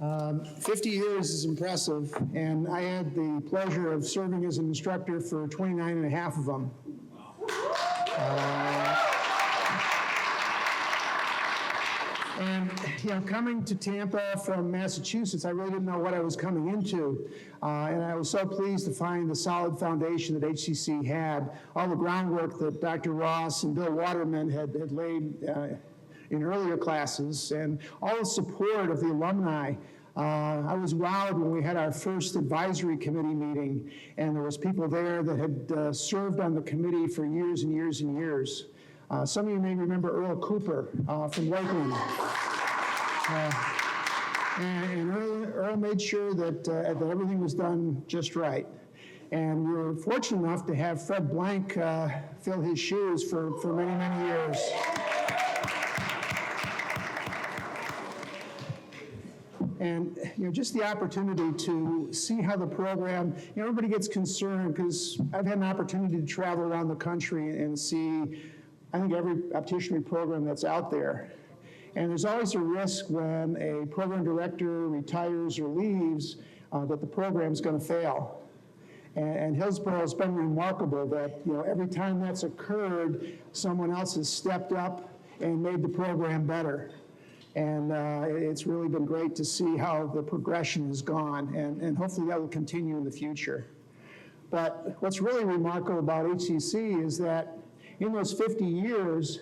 50 years is impressive, and I had the pleasure of serving as an instructor for 29 and a half of them. And coming to Tampa from Massachusetts, I really didn't know what I was coming into. And I was so pleased to find the solid foundation that HCC had, all the groundwork that Dr. Ross and Bill Waterman had laid in earlier classes, and all the support of the alumni. I was wowed when we had our first advisory committee meeting, and there was people there that had served on the committee for years and years and years. Some of you may remember Earl Cooper from Lakeland. And Earl made sure that everything was done just right. And we were fortunate enough to have Fred Blank fill his shoes for many, many years. And just the opportunity to see how the program, everybody gets concerned because I've had an opportunity to travel around the country and see, I think, every opticianry program that's out there. And there's always a risk when a program director retires or leaves that the program's going to fail. And Hillsborough has been remarkable that every time that's occurred, someone else has stepped up and made the program better. And it's really been great to see how the progression has gone, and hopefully that will continue in the future. But what's really remarkable about HCC is that in those 50 years,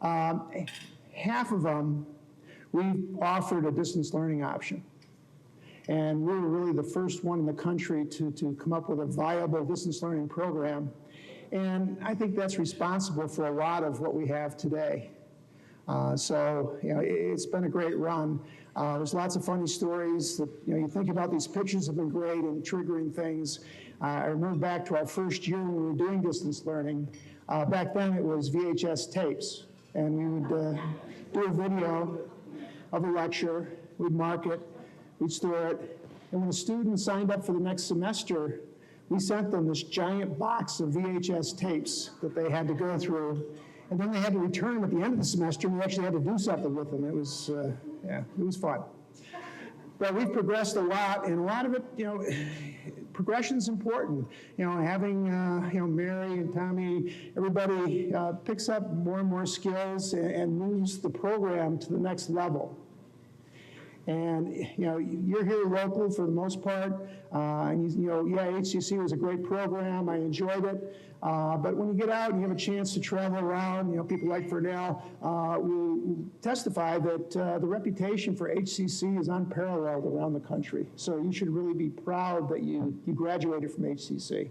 half of them, we've offered a distance learning option. And we were really the first one in the country to come up with a viable distance learning program. And I think that's responsible for a lot of what we have today. So it's been a great run. There's lots of funny stories that you think about. These pictures have been great and triggering things. I remember back to our first year when we were doing distance learning. Back then it was VHS tapes, and we would do a video of a lecture, we'd mark it, we'd store it, and when a student signed up for the next semester, we sent them this giant box of VHS tapes that they had to go through, and then they had to return them at the end of the semester, and we actually had to do something with them. It was, it was fun. But we've progressed a lot, and a lot of it, progression's important. Having, Mary and Tommy, everybody picks up more and more skills and moves the program to the next level. And, you're here local for the most part. And, HCC was a great program. I enjoyed it. But when you get out and you have a chance to travel around, people like Vernell will testify that the reputation for HCC is unparalleled around the country. So you should really be proud that you graduated from HCC.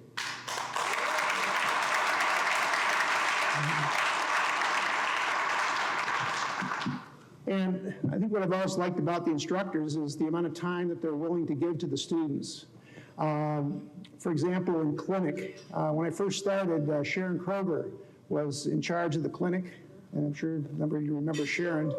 And I think what I've always liked about the instructors is the amount of time that they're willing to give to the students. For example, in clinic, when I first started, Sharon Kroger was in charge of the clinic, and I'm sure a number of you remember Sharon.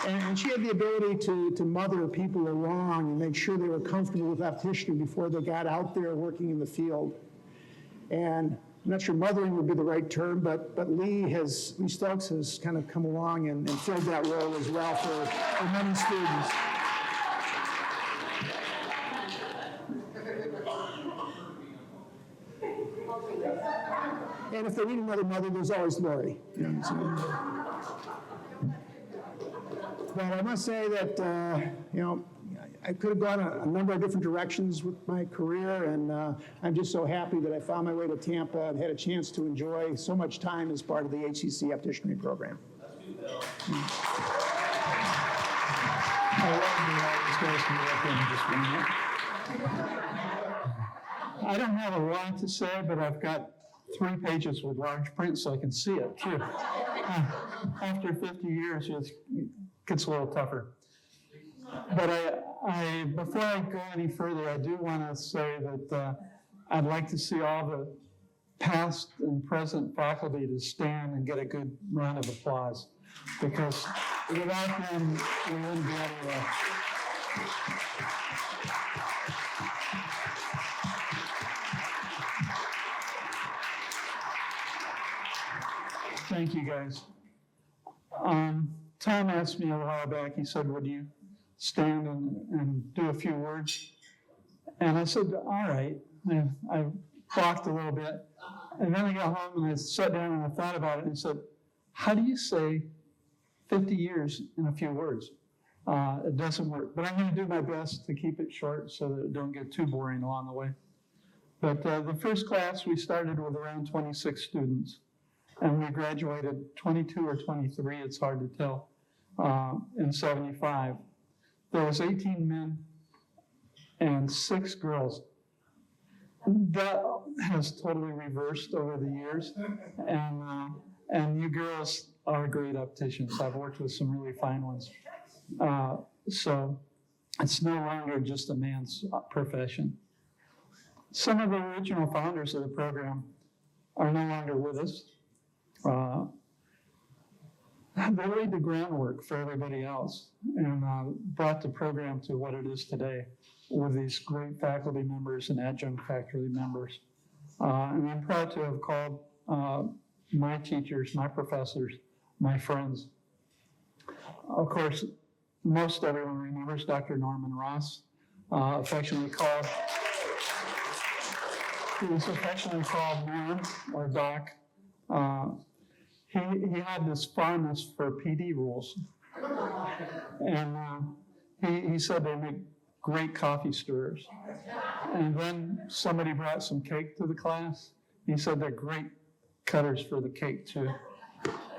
And she had the ability to mother people along and make sure they were comfortable with opticianry before they got out there working in the field. And I'm not sure mothering would be the right term, but Lee Stokes has kind of come along and filled that role as well for many students. And if they need another mother, there's always Lori. But I must say that, I could have gone a number of different directions with my career, and I'm just so happy that I found my way to Tampa and had a chance to enjoy so much time as part of the HCC opticianry program. I don't have a lot to say, but I've got 3 pages with large print so I can see it too. After 50 years, it gets a little tougher. But before I go any further, I do want to say that I'd like to see all the past and present faculty to stand and get a good round of applause, because without them, we wouldn't be able to. Thank you, guys. Tom asked me a while back, he said, would you stand and do a few words? And I said, all right. And I balked a little bit. And then I got home and I sat down and I thought about it and said, how do you say 50 years in a few words? It doesn't work. But I'm going to do my best to keep it short so that it don't get too boring along the way. But the first class, we started with around 26 students. And we graduated 22 or 23, it's hard to tell, in 75. There was 18 men and 6 girls. That has totally reversed over the years. And you girls are great opticians. I've worked with some really fine ones. So it's no longer just a man's profession. Some of the original founders of the program are no longer with us. They laid the groundwork for everybody else and brought the program to what it is today with these great faculty members and adjunct faculty members. And I'm proud to have called my teachers, my professors, my friends. Of course, most everyone remembers Dr. Norman Ross, affectionately called, he was affectionately called Norm or Doc. He had this fondness for PD rules. And he said they make great coffee stirrers. And then somebody brought some cake to the class. He said they're great cutters for the cake too.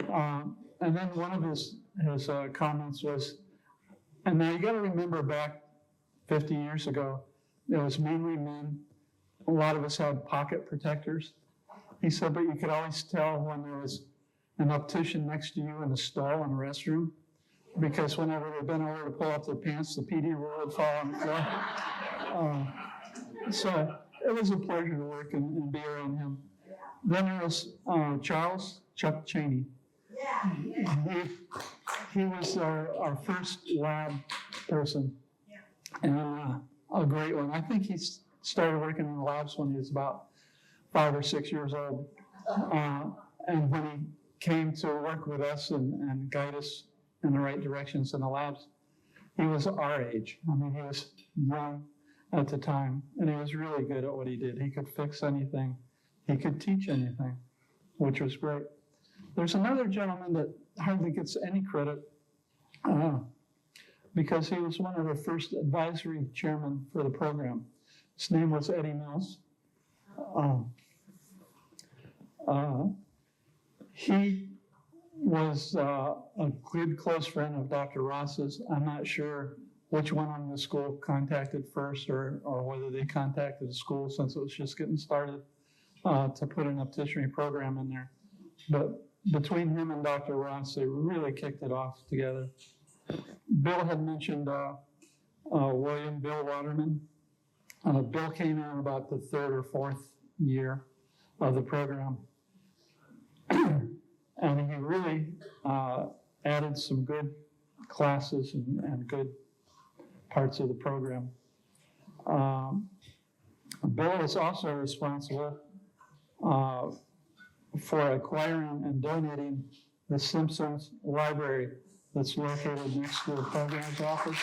And then one of his comments was, and now you gotta remember back 50 years ago, it was mainly men. A lot of us had pocket protectors. He said, but you could always tell when there was an optician next to you in the stall in the restroom, because whenever they bent over to pull up their pants, the PD rule would fall on the floor. So it was a pleasure to work and be around him. Then there was Charles Chuck Cheney. He was our first lab person, and a great one. I think he started working in the labs when he was about 5 or 6 years old. And when he came to work with us and guide us in the right directions in the labs, he was our age. I mean, he was young at the time, and he was really good at what he did. He could fix anything. He could teach anything, which was great. There's another gentleman that hardly gets any credit because he was one of the first advisory chairmen for the program. His name was Eddie Mills. He was a good close friend of Dr. Ross's. I'm not sure which one in the school contacted first or whether they contacted the school since it was just getting started to put an opticianry program in there. But between him and Dr. Ross, they really kicked it off together. Bill had mentioned Bill Waterman. Bill came in about the 3rd or 4th year of the program. And he really added some good classes and good parts of the program. Bill is also responsible for acquiring and donating the Simpsons Library that's located next to the program's office.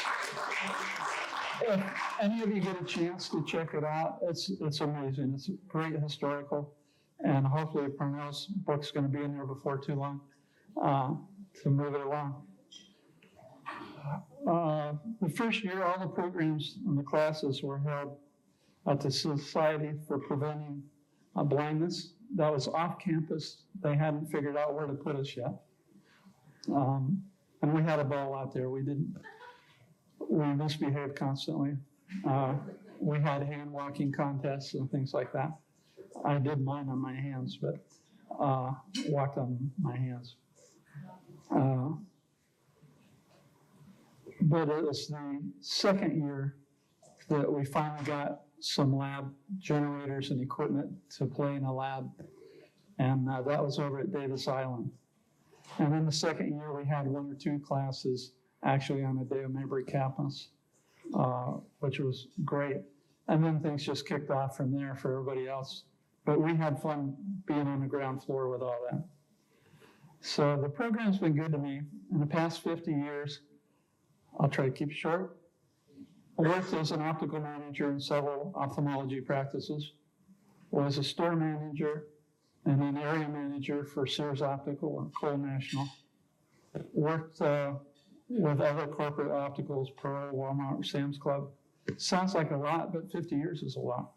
If any of you get a chance to check it out, it's amazing. It's great historical, and hopefully Parnell's book's going to be in there before too long to move it along. The first year, all the programs and the classes were held at the Society for Preventing Blindness. That was off campus. They hadn't figured out where to put us yet. And we had a ball out there. We misbehaved constantly. We had hand walking contests and things like that. I did mine on my hands, but walked on my hands. But it was the second year that we finally got some lab generators and equipment to play in a lab. And that was over at Davis Island. And then the second year, we had 1 or 2 classes actually on the Dale Mabry campus, which was great. And then things just kicked off from there for everybody else. But we had fun being on the ground floor with all that. So the program's been good to me. In the past 50 years, I'll try to keep it short. I worked as an optical manager in several ophthalmology practices, was a store manager and an area manager for Sears Optical and Cole National. Worked with other corporate opticals, Pearl, Walmart, Sam's Club. Sounds like a lot, but 50 years is a lot.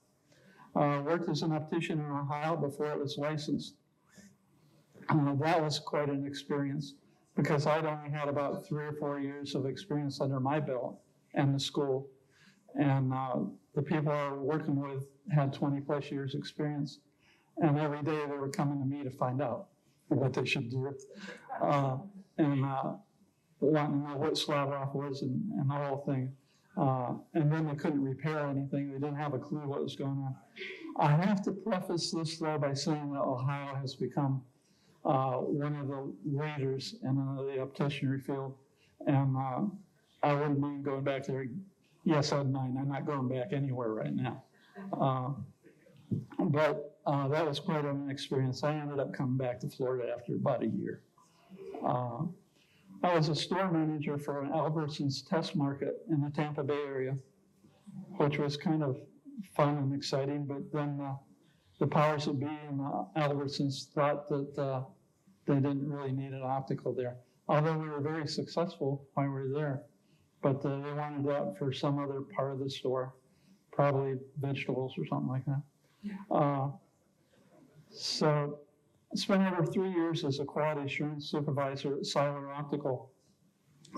Worked as an optician in Ohio before it was licensed. That was quite an experience because I'd only had about 3 or 4 years of experience under my belt and the school. And the people I was working with had 20 plus years experience. And every day they were coming to me to find out what they should do. And wanting to know what slab off was and the whole thing. And then they couldn't repair anything. They didn't have a clue what was going on. I have to preface this though by saying that Ohio has become one of the leaders in the opticianry field. And I wouldn't mind going back there. Yes, I'd mind. I'm not going back anywhere right now. But that was quite an experience. I ended up coming back to Florida after about a year. I was a store manager for an Albertsons test market in the Tampa Bay area, which was kind of fun and exciting, but then the powers that be in Albertsons thought that they didn't really need an optical there, although we were very successful while we were there. But they wanted that for some other part of the store, probably vegetables or something like that. So I spent over 3 years as a quality assurance supervisor at Siler Optical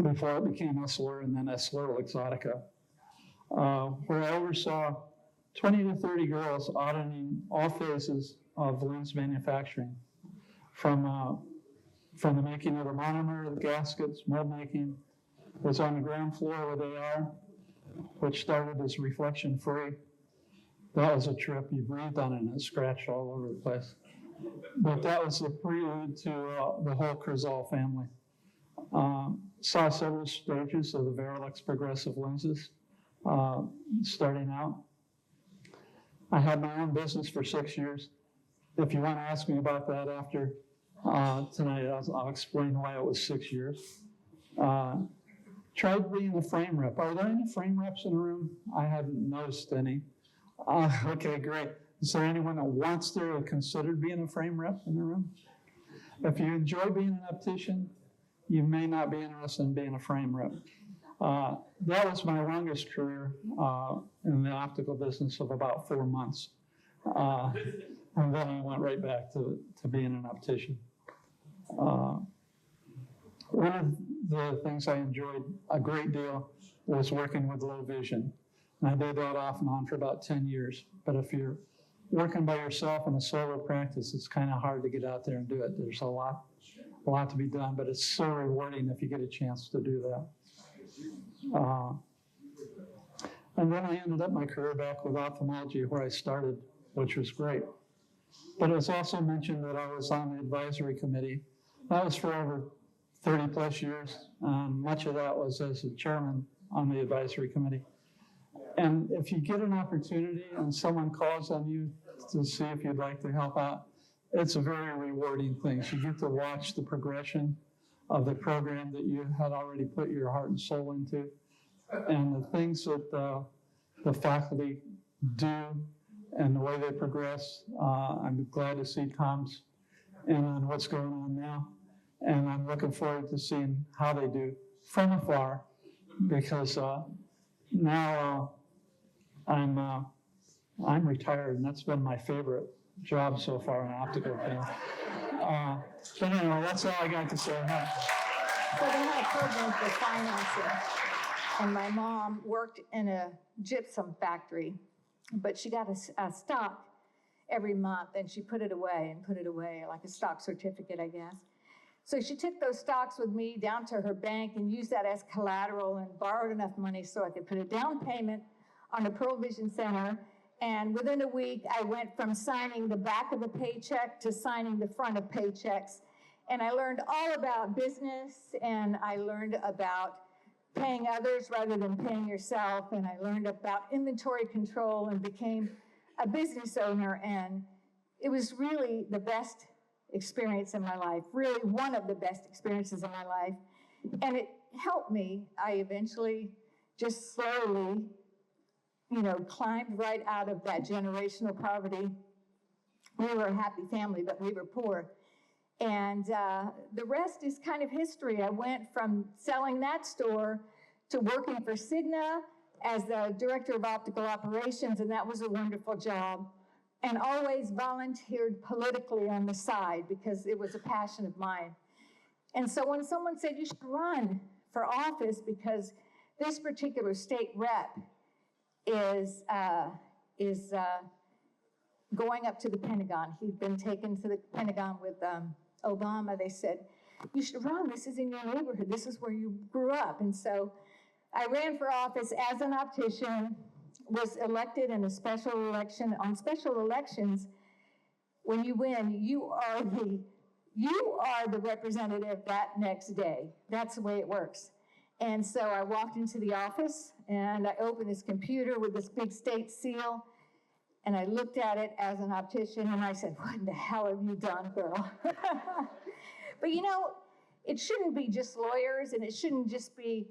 before it became Essilor and then Essilor Luxottica, where I oversaw 20 to 30 girls auditing all phases of lens manufacturing, from the making of the monomer, the gaskets, mold making. Was on the ground floor with AR, which started as reflection free. That was a trip. You breathed on it and it scratched all over the place. But that was the prelude to the whole Crizal family. Saw several stages of the Varilux progressive lenses starting out. I had my own business for 6 years. If you want to ask me about that after tonight, I'll explain why it was 6 years. Tried being a frame rep. Are there any frame reps in the room? I haven't noticed any. Okay, great. Is there anyone that wants to or considered being a frame rep in the room? If you enjoy being an optician, you may not be interested in being a frame rep. That was my longest career in the optical business of about 4 months. And then I went right back to being an optician. One of the things I enjoyed a great deal was working with low vision. And I did that off and on for about 10 years. But if you're working by yourself in a solo practice, it's kind of hard to get out there and do it. There's a lot to be done, but it's so rewarding if you get a chance to do that. And then I ended up my career back with ophthalmology where I started, which was great. But it was also mentioned that I was on the advisory committee. That was for over 30 plus years. Much of that was as a chairman on the advisory committee. And if you get an opportunity and someone calls on you to see if you'd like to help out, it's a very rewarding thing. So you get to watch the progression of the program that you had already put your heart and soul into, and the things that the faculty do and the way they progress. I'm glad to see Tom's in on what's going on now. And I'm looking forward to seeing how they do from afar, because now I'm retired, and that's been my favorite job so far in optical field. But anyway, that's all I got to say. So they had a program for financing, and my mom worked in a gypsum factory, but she got a stock every month, and she put it away, like a stock certificate, I guess. So she took those stocks with me down to her bank and used that as collateral and borrowed enough money so I could put a down payment on a Pearl Vision Center. And within a week, I went from signing the back of a paycheck to signing the front of paychecks. And I learned all about business, and I learned about paying others rather than paying yourself. And I learned about inventory control and became a business owner. And it was really the best experience in my life, really one of the best experiences in my life. And it helped me. I eventually just slowly, climbed right out of that generational poverty. We were a happy family, but we were poor. And the rest is kind of history. I went from selling that store to working for Cigna as the director of optical operations, and that was a wonderful job. And always volunteered politically on the side because it was a passion of mine. And so when someone said you should run for office because this particular state rep is going up to the Pentagon. He'd been taken to the Pentagon with Obama. They said, you should run. This is in your neighborhood. This is where you grew up. And so I ran for office as an optician, was elected in a special election. On special elections, when you win, you are the representative that next day. That's the way it works. And so I walked into the office and I opened this computer with this big state seal, and I looked at it as an optician and I said, what in the hell have you done, girl? But it shouldn't be just lawyers, and it shouldn't just be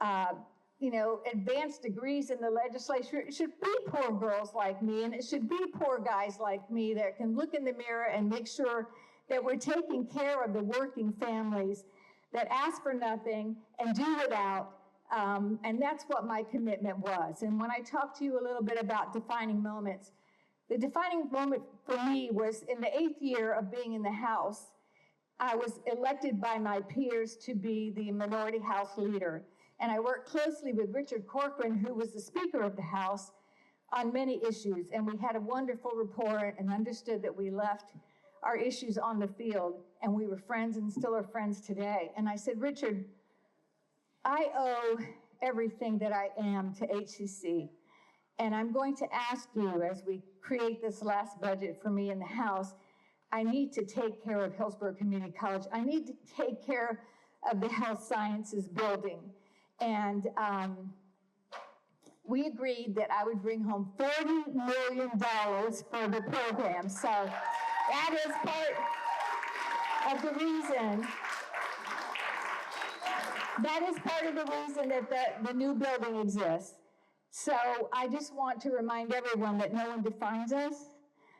advanced degrees in the legislature. It should be poor girls like me, and it should be poor guys like me that can look in the mirror and make sure that we're taking care of the working families that ask for nothing and do without. And that's what my commitment was. And when I talked to you a little bit about defining moments, the defining moment for me was in the 8th year of being in the House. I was elected by my peers to be the minority House leader. And I worked closely with Richard Corcoran, who was the Speaker of the House, on many issues. And we had a wonderful rapport and understood that we left our issues on the field, and we were friends and still are friends today. And I said, Richard, I owe everything that I am to HCC. And I'm going to ask you, as we create this last budget for me in the House, I need to take care of Hillsborough Community College. I need to take care of the health sciences building. And we agreed that I would bring home $40 million for the program. So that is part of the reason. That is part of the reason that the new building exists. So I just want to remind everyone that no one defines us,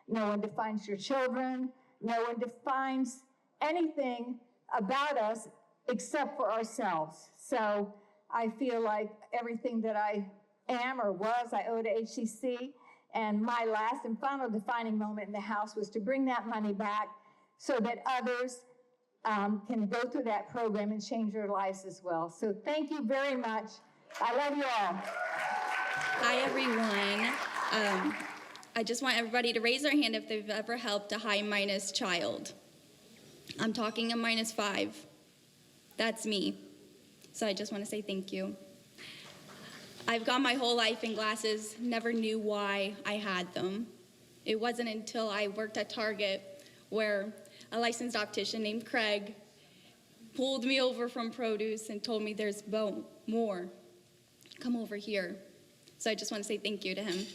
no one defines your children, no one defines anything about us except for ourselves. So I feel like everything that I am or was, I owe to HCC. And my last and final defining moment in the House was to bring that money back so that others can go through that program and change their lives as well. So thank you very much. I love you all. Hi, everyone. I just want everybody to raise their hand if they've ever helped a high minus child. I'm talking a -5. That's me. So I just want to say thank you. I've gone my whole life in glasses, never knew why I had them. It wasn't until I worked at Target where a licensed optician named Craig pulled me over from produce and told me there's more. Come over here. So I just want to say thank you to him.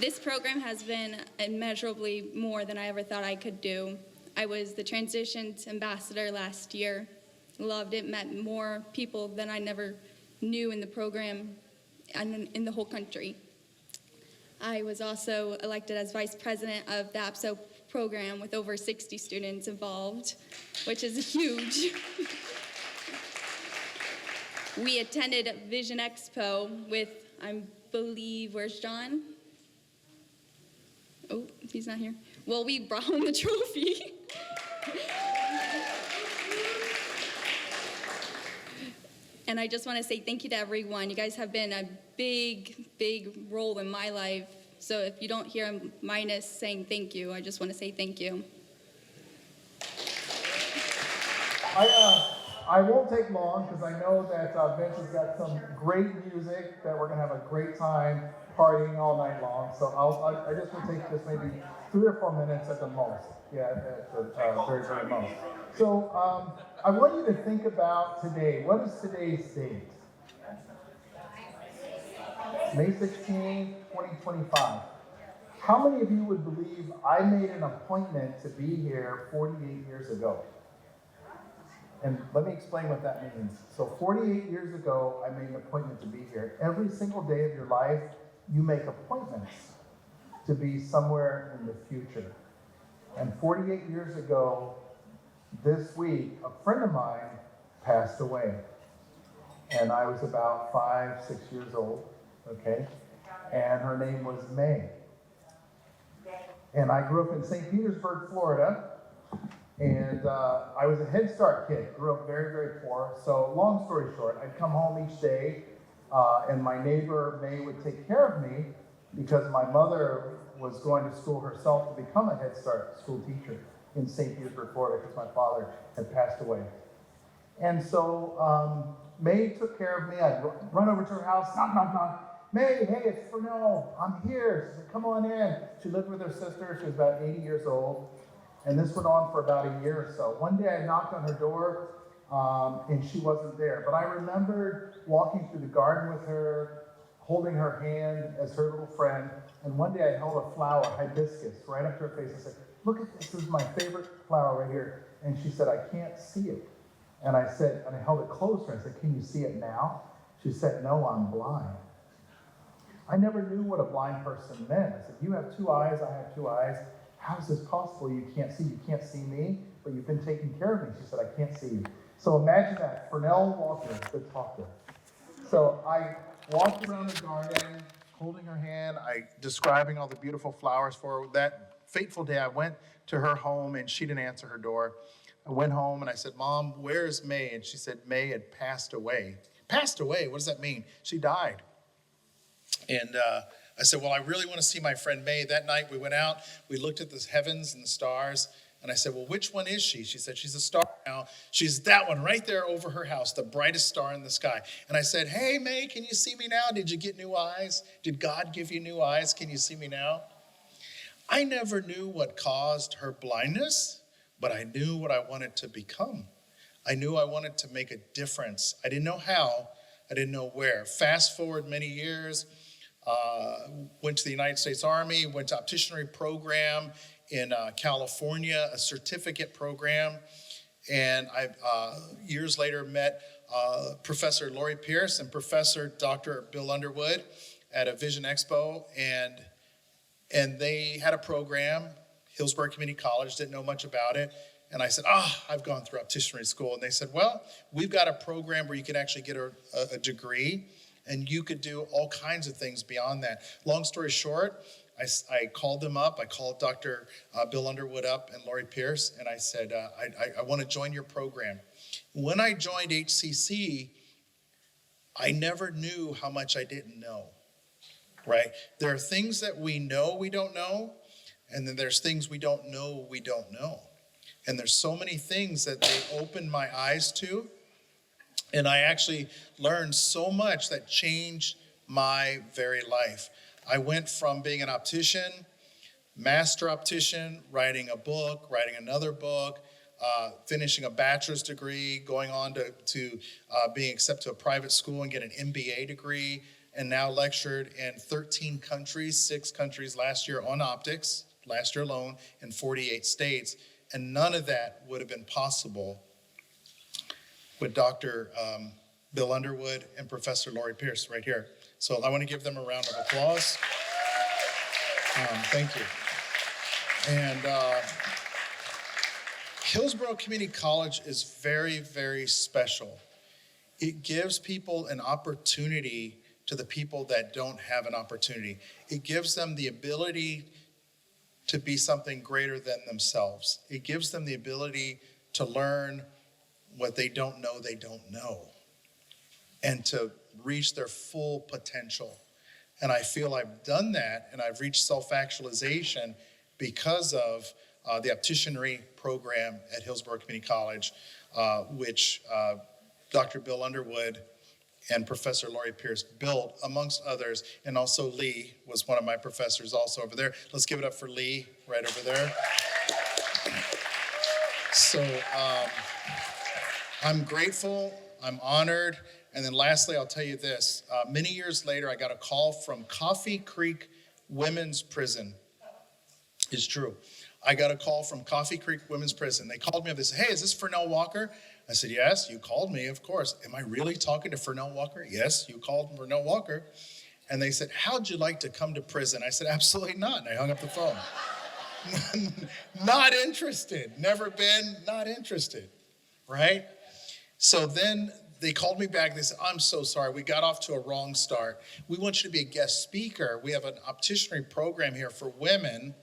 This program has been immeasurably more than I ever thought I could do. I was the Transitions Ambassador last year. Loved it, met more people than I never knew in the program and in the whole country. I was also elected as Vice President of the APSO program with over 60 students involved, which is huge. We attended Vision Expo with, I believe, where's John? Oh, he's not here. Well, we brought home the trophy. And I just want to say thank you to everyone. You guys have been a big, big role in my life. So if you don't hear a minus saying thank you, I just want to say thank you. I won't take long because I know that Vince has got some great music that we're going to have a great time partying all night long. So I just will take this maybe 3 or 4 minutes at the most. Yeah, at the very, very most. So I want you to think about today. What is today's date? May 16, 2025. How many of you would believe I made an appointment to be here 48 years ago? And let me explain what that means. So 48 years ago, I made an appointment to be here. Every single day of your life, you make appointments to be somewhere in the future. And 48 years ago, this week, a friend of mine passed away. And I was about 5, 6 years old, okay? And her name was May. And I grew up in St. Petersburg, Florida. And I was a Head Start kid, grew up very, very poor. So long story short, I'd come home each day and my neighbor May would take care of me because my mother was going to school herself to become a Head Start school teacher in St. Petersburg, Florida, because my father had passed away. And so May took care of me. I'd run over to her house, knock, knock, knock. May, hey, it's Fernell, I'm here. She said, come on in. She lived with her sister. She was about 80 years old. And this went on for about a year or so. One day I knocked on her door and she wasn't there. But I remembered walking through the garden with her, holding her hand as her little friend. And one day I held a flower, hibiscus, right up to her face. I said, look at this, this is my favorite flower right here. And she said, I can't see it. And I said, and I held it close to her. I said, can you see it now? She said, no, I'm blind. I never knew what a blind person meant. I said, you have 2 eyes, I have 2 eyes. How is this possible? You can't see me, but you've been taking care of me. She said, I can't see you. So imagine that, Fernell Walker, the talker. So I walked around the garden, holding her hand, describing all the beautiful flowers for her. That fateful day, I went to her home and she didn't answer her door. I went home and I said, Mom, where's May? And she said, May had passed away. Passed away? What does that mean? She died. And I said, well, I really want to see my friend May. That night we went out, we looked at the heavens and the stars. And I said, well, which one is she? She said, she's a star now. She's that one right there over her house, the brightest star in the sky. And I said, hey, May, can you see me now? Did you get new eyes? Did God give you new eyes? Can you see me now? I never knew what caused her blindness, but I knew what I wanted to become. I knew I wanted to make a difference. I didn't know how. I didn't know where. Fast forward many years. Went to the United States Army, went to opticianry program in California, a certificate program. And I, years later, met Professor Lori Pierce and Professor Dr. Bill Underwood at a Vision Expo. And they had a program, Hillsborough Community College, didn't know much about it. And I said, I've gone through opticianry school. And they said, well, we've got a program where you can actually get a degree. And you could do all kinds of things beyond that. Long story short, I called them up. I called Dr. Bill Underwood up and Lori Pierce, and I said, I want to join your program. When I joined HCC, I never knew how much I didn't know, right? There are things that we know we don't know, and then there's things we don't know we don't know. And there's so many things that they opened my eyes to. And I actually learned so much that changed my very life. I went from being an optician, master optician, writing a book, writing another book, finishing a bachelor's degree, going on to being accepted to a private school and get an MBA degree, and now lectured in 13 countries, 6 countries last year on optics, last year alone, in 48 states. And none of that would have been possible with Dr. Bill Underwood and Professor Lori Pierce right here. So I want to give them a round of applause. Thank you. And Hillsborough Community College is very, very special. It gives people an opportunity to the people that don't have an opportunity. It gives them the ability to be something greater than themselves. It gives them the ability to learn what they don't know, and to reach their full potential. And I feel I've done that, and I've reached self-actualization because of the opticianry program at Hillsborough Community College, which Dr. Bill Underwood and Professor Lori Pierce built, amongst others, and also Lee was one of my professors also over there. Let's give it up for Lee right over there. So, I'm grateful, I'm honored, and then lastly, I'll tell you this. Many years later, I got a call from Coffee Creek Women's Prison. is true. I got a call from Coffee Creek Women's Prison. They called me up. They said, hey, is this Fernell Walker? I said, yes, you called me, of course. Am I really talking to Fernell Walker? Yes, you called Fernell Walker. And they said, how'd you like to come to prison? I said, absolutely not. And I hung up the phone. Not interested. Never been, not interested. Right? So then they called me back. They said, I'm so sorry. We got off to a wrong start. We want you to be a guest speaker. We have an opticianry program here for women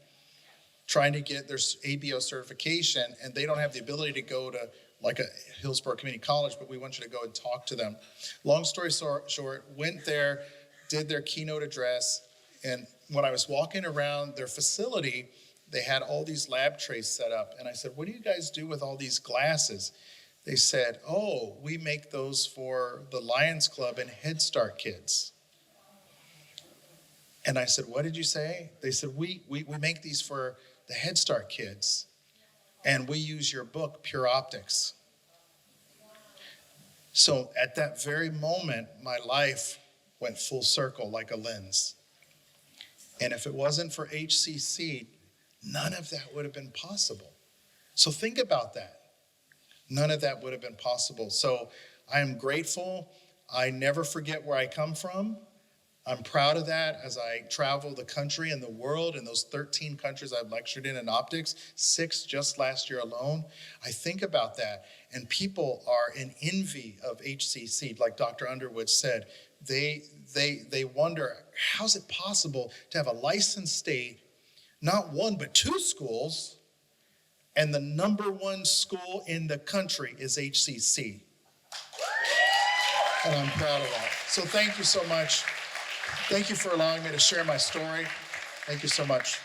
trying to get their ABO certification, and they don't have the ability to go to like a Hillsborough Community College, but we want you to go and talk to them. Long story short, went there, did their keynote address, and when I was walking around their facility, they had all these lab trays set up. And I said, what do you guys do with all these glasses? They said, oh, we make those for the Lions Club and Head Start kids. And I said, what did you say? They said, we make these for the Head Start kids, and we use your book, Pure Optics. So at that very moment, my life went full circle like a lens. And if it wasn't for HCC, none of that would have been possible. So think about that. None of that would have been possible. So I am grateful. I never forget where I come from. I'm proud of that as I travel the country and the world. In those 13 countries I've lectured in optics, 6 just last year alone. I think about that, and people are in envy of HCC. Like Dr. Underwood said, they wonder, how's it possible to have a licensed state, not 1 but 2 schools, and the #1 school in the country is HCC. And I'm proud of that. So thank you so much. Thank you for allowing me to share my story. Thank you so much.